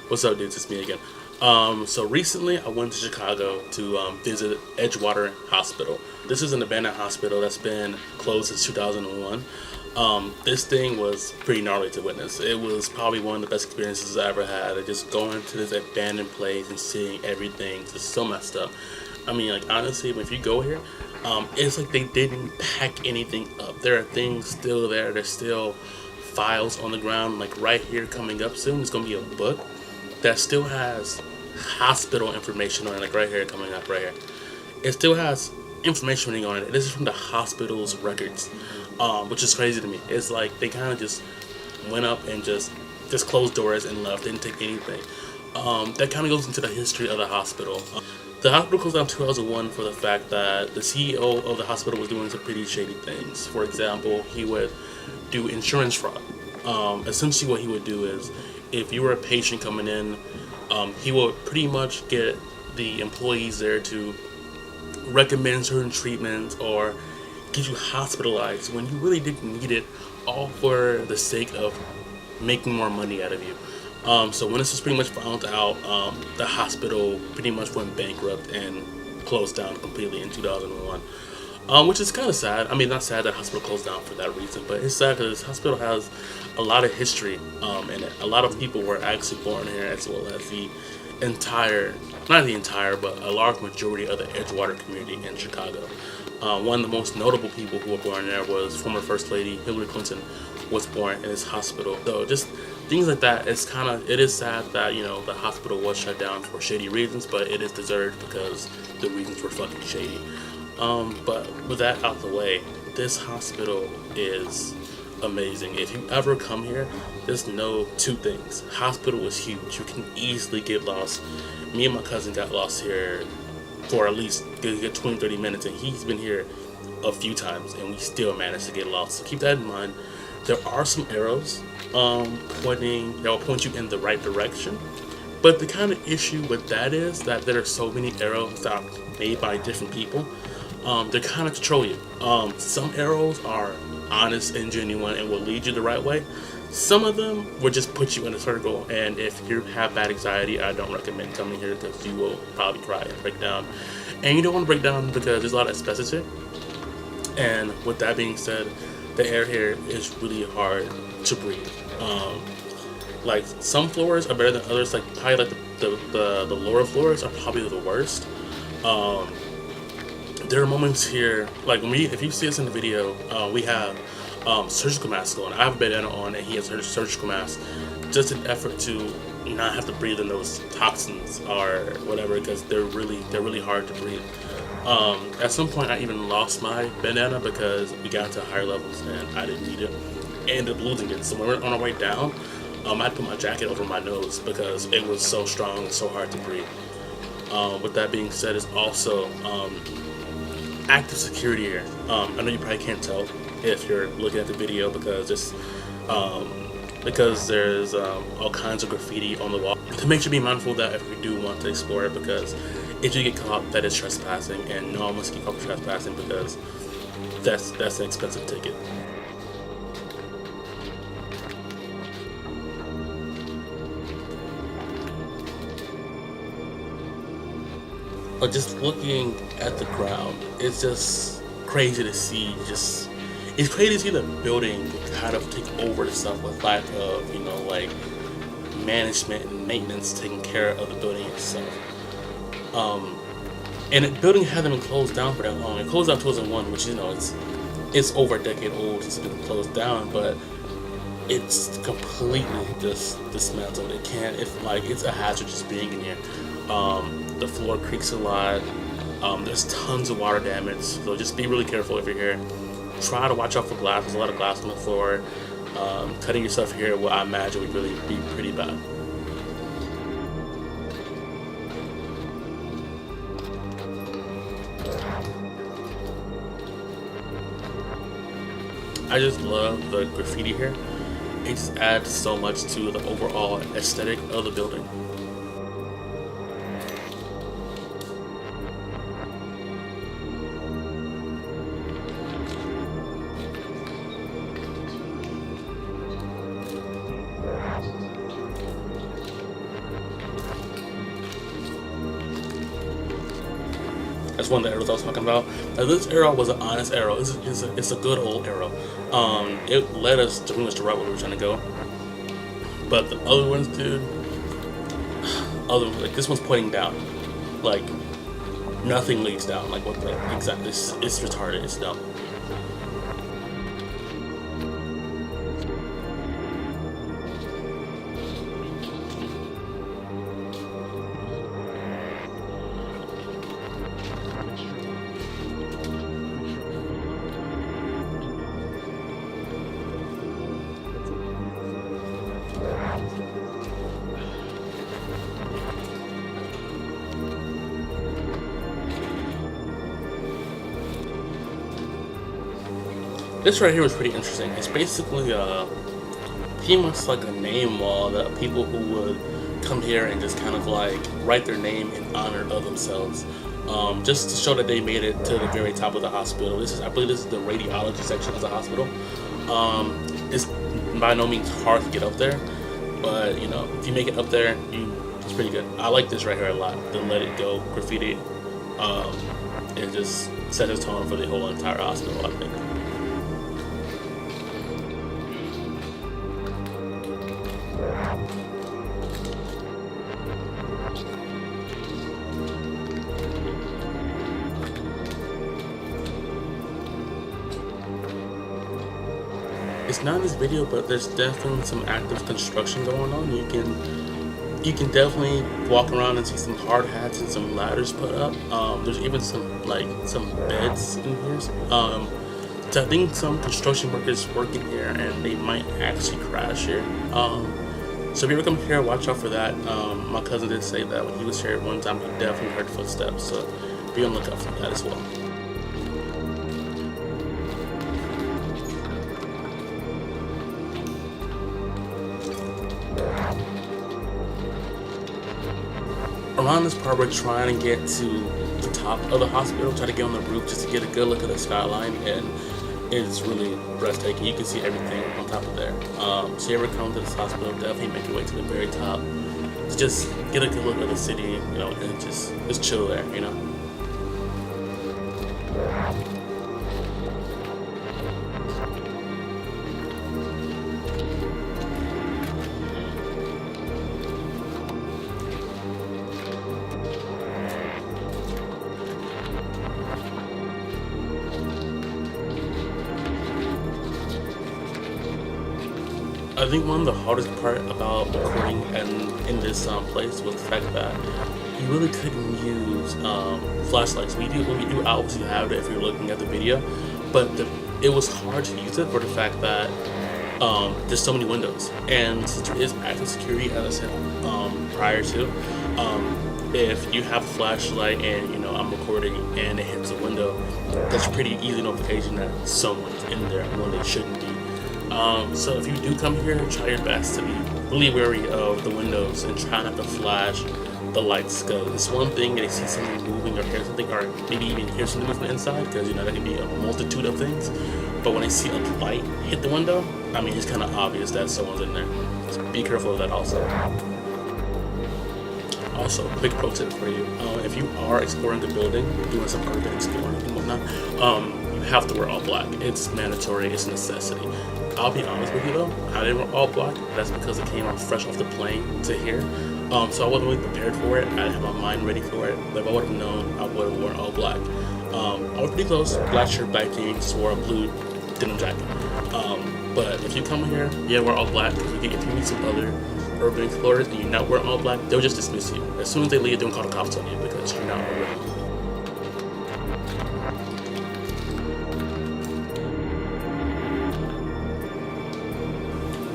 What's up, dudes? It's me again. So recently I went to Chicago to visit Edgewater Hospital. This is an abandoned hospital that's been closed since 2001. This thing was pretty gnarly to witness. It was probably one of the best experiences I ever had. Just going to this abandoned place and seeing everything just so messed up. I mean, like honestly, if you go here, it's like they didn't pack anything up. There are things still there. There's still files on the ground. Like right here, coming up soon, is gonna be a book that still has hospital information on it. Like right here, coming up right here, it still has information on it. This is from the hospital's records, which is crazy to me. It's like they kind of just went up and just closed doors and left. Didn't take anything. That kind of goes into the history of the hospital. The hospital closed down in 2001 for the fact that the CEO of the hospital was doing some pretty shady things. For example, he would do insurance fraud. Essentially, what he would do is, if you were a patient coming in, he would pretty much get the employees there to recommend certain treatments or get you hospitalized when you really didn't need it, all for the sake of making more money out of you. So when this was pretty much found out, the hospital pretty much went bankrupt and closed down completely in 2001. Which is kind of sad. I mean, not sad that hospital closed down for that reason, but it's sad because this hospital has a lot of history in it. A lot of people were actually born here, as well as the entire, not the entire, but a large majority of the Edgewater community in Chicago. One of the most notable people who were born there was former First Lady Hilary was born in this hospital. So just things like that. It is sad that the hospital was shut down for shady reasons, but it is deserved because the reasons were fucking shady. But with that out the way, this hospital is amazing. If you ever come here, just know two things. Hospital is huge. You can easily get lost. Me and my cousin got lost here for at least good 20-30 minutes, and he's been here a few times, and we still managed to get lost. So keep that in mind. There are some arrows that will point you in the right direction. But the kind of issue with that is that there are so many arrows that are made by different people. They kind of control you. Some arrows are honest and genuine and will lead you the right way. Some of them will just put you in a circle, and if you have bad anxiety, I don't recommend coming here because you will probably cry and break down. And you don't want to break down because there's a lot of asbestos here. And with that being said, the air here is really hard to breathe. Like some floors are better than others. Like probably like the lower floors are probably the worst. There are moments here, like if you see us in the video, we have surgical masks on. I have a bandana on, and he has a surgical mask, just an effort to not have to breathe in those toxins or whatever, because they're really hard to breathe. At some point, I even lost my bandana because we got to higher levels and I didn't need it. I ended up losing it. So when we were on our way down, I had to put my jacket over my nose because it was so strong and so hard to breathe. With that being said, it's also active security here. I know you probably can't tell if you're looking at the video because there's all kinds of graffiti on the wall. To make sure be mindful that if we do want to explore it, because if you get caught, that is trespassing, and no one wants to get caught for trespassing because that's an expensive ticket. But just looking at the ground, it's just crazy to see. It's crazy to see the building kind of take over the stuff with lack of, like management and maintenance taking care of the building itself. And the building hasn't been closed down for that long. It closed down in 2001, which it's over a decade old since it's been closed down, but it's completely just dismantled. It's a hazard just being in here. The floor creaks a lot. There's tons of water damage, so just be really careful if you're here. Try to watch out for glass. There's a lot of glass on the floor. Cutting yourself here, well, I imagine would really be pretty bad. I just love the graffiti here. It just adds so much to the overall aesthetic of the building. That's one of the arrows I was talking about. Now, this arrow was an honest arrow. It's a good old arrow. It led us to pretty much the route where we were trying to go. But the other ones, dude, like this one's pointing down. Like nothing leads down. Like what the exactly? It's retarded. It's dumb. This right here was pretty interesting. It's basically pretty much like a name wall that people who would come here and just kind of like write their name in honor of themselves, just to show that they made it to the very top of the hospital. I believe this is the radiology section of the hospital. It's by no means hard to get up there, but you know, if you make it up there, it's pretty good. I like this right here a lot. The Let It Go graffiti. It just sets a tone for the whole entire hospital, I think. It's not in this video, but there's definitely some active construction going on. You can definitely walk around and see some hard hats and some ladders put up. There's even some beds in here. So I think some construction workers working here, and they might actually crash here. So if you ever come here, watch out for that. My cousin did say that when he was here one time, he definitely heard footsteps. So be on the lookout for that as well. Around this part, we're trying to get to the top of the hospital, try to get on the roof just to get a good look at the skyline, and it's really breathtaking. You can see everything on top of there. So you ever come to this hospital, definitely make your way to the very top. Just get a good look at the city, you know, and just chill there, you know. I think one of the hardest part about recording in this place was the fact that you really couldn't use flashlights. We do obviously have it if you're looking at the video, but it was hard to use it for the fact that there's so many windows, and since there is active security, as I said prior to, if you have a flashlight and you know I'm recording and it hits a window, that's a pretty easy notification that someone's in there when they shouldn't be. So if you do come here, try your best to be really wary of the windows and try not to flash the lights, because it's one thing they see something moving or hear something, or maybe even hear something moving inside, because you know there can be a multitude of things. But when they see a light hit the window, I mean, it's kind of obvious that someone's in there. So be careful of that also. Also, quick pro tip for you: if you are exploring the building, doing some urban exploring and whatnot, you have to wear all black. It's mandatory. It's a necessity. I'll be honest with you though, I didn't wear all black. That's because it came out fresh off the plane to here. So I wasn't really prepared for it. I didn't have my mind ready for it. But if I would have known, I would have worn all black. I was pretty close. Black shirt, black jeans, wore a blue denim jacket. But if you come here, yeah, wear all black. If you meet some other urban explorers and you're not wearing all black, they'll just dismiss you. As soon as they leave, they'll call the cops on you because you're not wearing.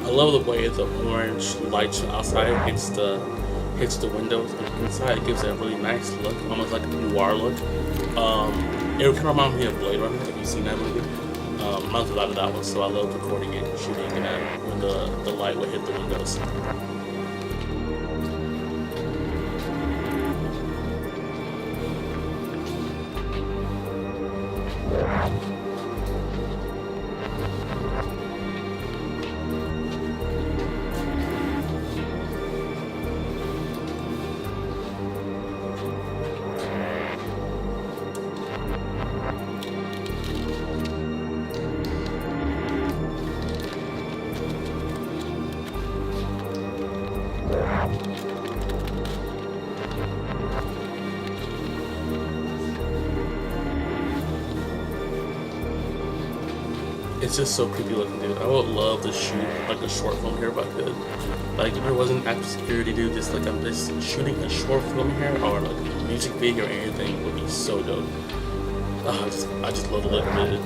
I love the way the orange light outside hits the windows, and inside it gives it a really nice look, almost like a noir look. It kind of reminds me of Blade Runner, if you've seen that movie. Reminds me a lot of that one, so I love recording it and shooting it when the light would hit the windows. It's just so creepy looking, dude. I would love to shoot like a short film here if I could. Like if there wasn't active security, dude, just like I'm just shooting a short film here or like a music video or anything would be so dope. I just love the look of it.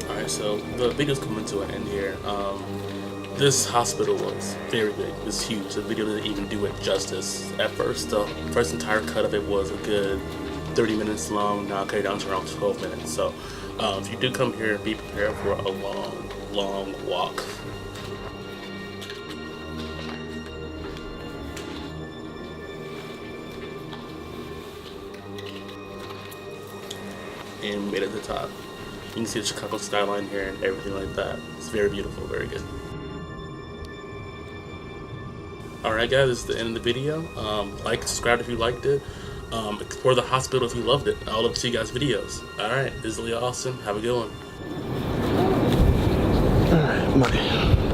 Alright, so the video's coming to an end here. This hospital was very big. It was huge. The video didn't even do it justice. At first, the first entire cut of it was a good 30 minutes long. Now cut it down to around 12 minutes. So if you do come here, be prepared for a long, long walk. And we made it to the top. You can see the Chicago skyline here and everything like that. It's very beautiful, very good. Alright guys, this is the end of the video. Like, subscribe if you liked it. Explore the hospital if you loved it. I'll love to see you guys' videos. Alright, this is Lee Austin. Have a good one. Alright, money.